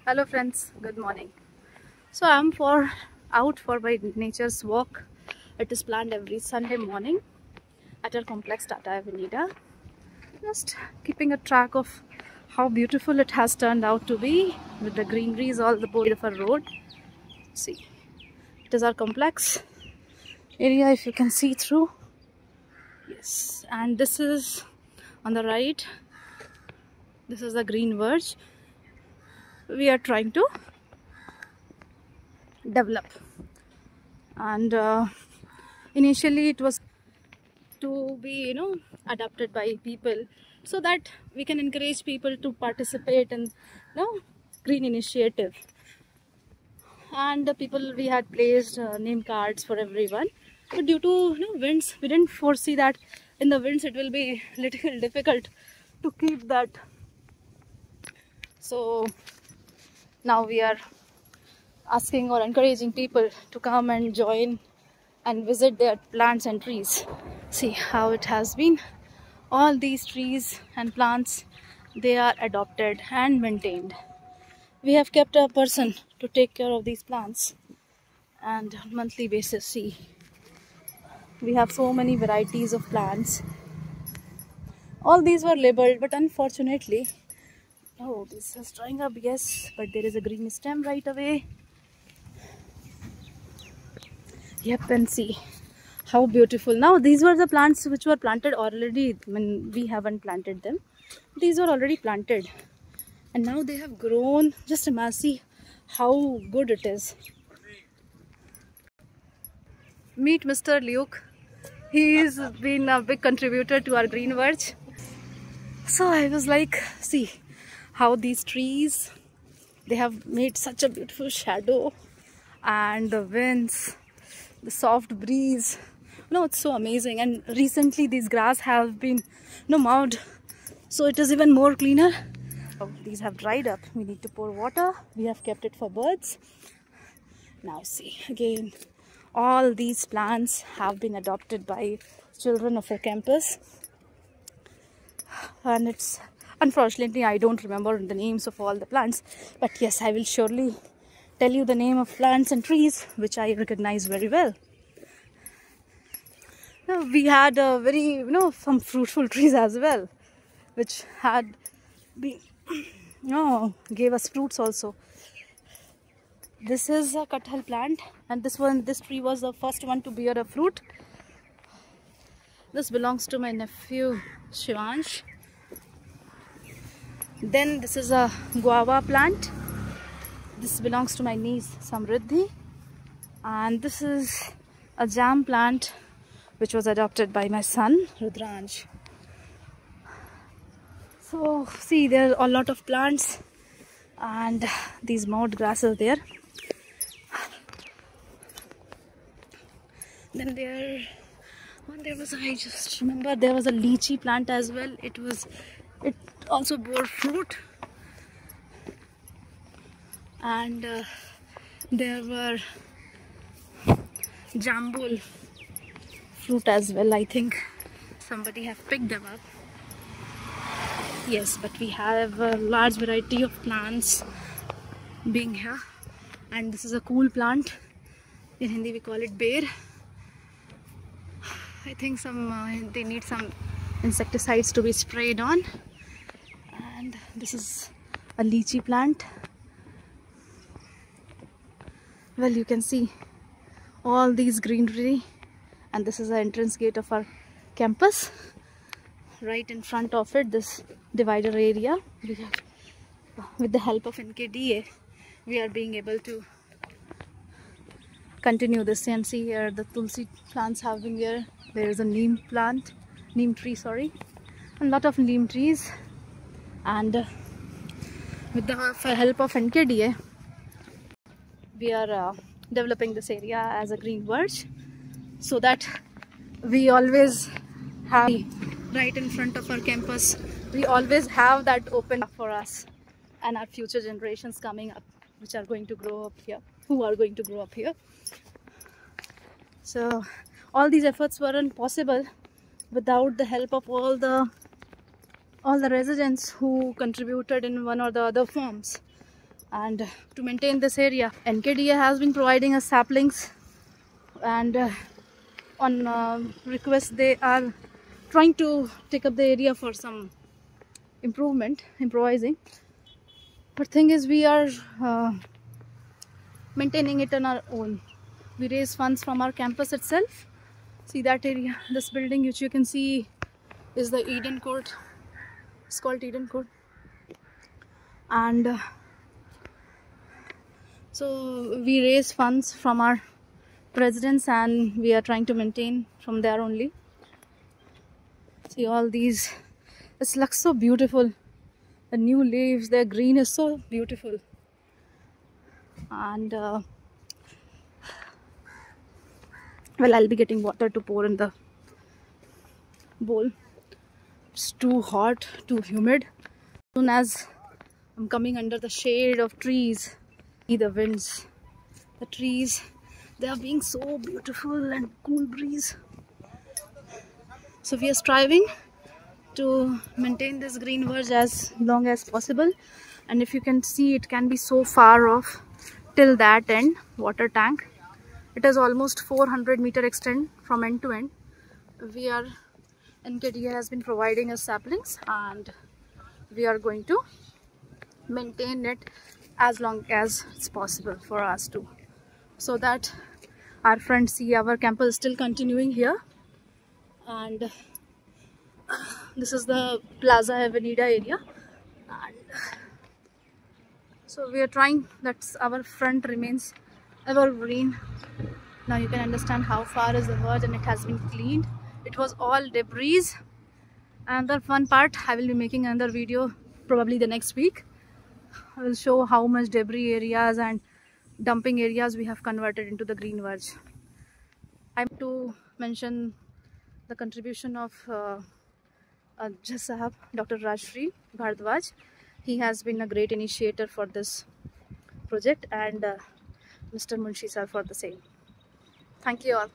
Hello friends, good morning. So I'm out for my nature's walk. It is planned every Sunday morning at our complex Tata Avenida. Just keeping a track of how beautiful it has turned out to be with the greeneries all the both of our road. See, it is our complex area if you can see through. Yes, and this is on the right. This is the green verge. We are trying to develop, and initially it was to be adopted by people so that we can encourage people to participate in green initiative. And the people, we had placed name cards for everyone, but due to winds, we didn't foresee that in the winds it will be little difficult to keep that. So now we are asking or encouraging people to come and join and visit their plants and trees. See how it has been. All these trees and plants, they are adopted and maintained. We have kept a person to take care of these plants, and on monthly basis, see, we have so many varieties of plants. All these were labeled, but unfortunately, oh, this is drying up, yes, but there is a green stem right away. Yep, and see how beautiful. Now these were the plants which were planted already when we haven't planted them. These were already planted and now they have grown. Just imagine, see how good it is. Meet Mr. Luke. He's been a big contributor to our green verge. So I was like, see how these trees, they have made such a beautiful shadow, and the winds, the soft breeze, it's so amazing. And recently these grass have been mowed, so it is even more cleaner. Oh, these have dried up. We need to pour water. We have kept it for birds. Now see, again, all these plants have been adopted by children of our campus, and it's unfortunately I don't remember the names of all the plants, but yes, I will surely tell you the name of plants and trees which I recognize very well. Now, we had a very some fruitful trees as well, which had been gave us fruits also. This is a kathal plant, and this tree was the first one to bear a fruit. This belongs to my nephew Shivansh. Then this is a guava plant. This belongs to my niece Samriddhi. And this is a jam plant which was adopted by my son Rudransh. So see, there are a lot of plants and these mowed grasses there. Then there was, I just remember, there was a lychee plant as well. It also bore fruit, and there were jambul fruit as well. I think somebody have picked them up. Yes, but we have a large variety of plants being here, and this is a cool plant. In Hindi we call it bear. I think they need some insecticides to be sprayed on. And this is a lychee plant. Well, you can see all these greenery, and this is the entrance gate of our campus. Right in front of it, this divider area, with the help of NKDA, we are being able to continue this. And see here, the tulsi plants have been here. There is a neem tree, sorry, and a lot of neem trees. And with the help of NKDA, we are developing this area as a green verge, so that we always have right in front of our campus. We always have that open up for us and our future generations coming up, which are going to grow up here, who are going to grow up here. So all these efforts weren't possible without the help of all the residents who contributed in one or the other forms. And to maintain this area, NKDA has been providing us saplings, and on request they are trying to take up the area for some improvising. But thing is, we are maintaining it on our own. We raise funds from our campus itself. See that area, this building which you can see is the Eden Court. It's called Eden Court. And so we raise funds from our residents and we are trying to maintain from there only. See all these, it looks so beautiful. The new leaves, the green is so beautiful. And well, I'll be getting water to pour in the bowl. It's too hot, too humid. As soon as I'm coming under the shade of trees, see the winds, the trees, they are being so beautiful and cool breeze. So we are striving to maintain this green verge as long as possible. And if you can see, it can be so far off till that end water tank. It is almost 400 meter extent from end to end. NKDA has been providing us saplings and we are going to maintain it as long as it's possible for us to, so that our friends see our campus is still continuing here. And this is the Plaza Avenida area, and so we are trying that our front remains evergreen. Now you can understand how far is the verge, and it has been cleaned. It was all debris. And the fun part, I will be making another video probably the next week. I will show how much debris areas and dumping areas we have converted into the green verge. I'm to mention the contribution of Judge Sahab, Dr. Rajshri Bhardwaj. He has been a great initiator for this project, and Mr. Munshi sir for the same. Thank you all.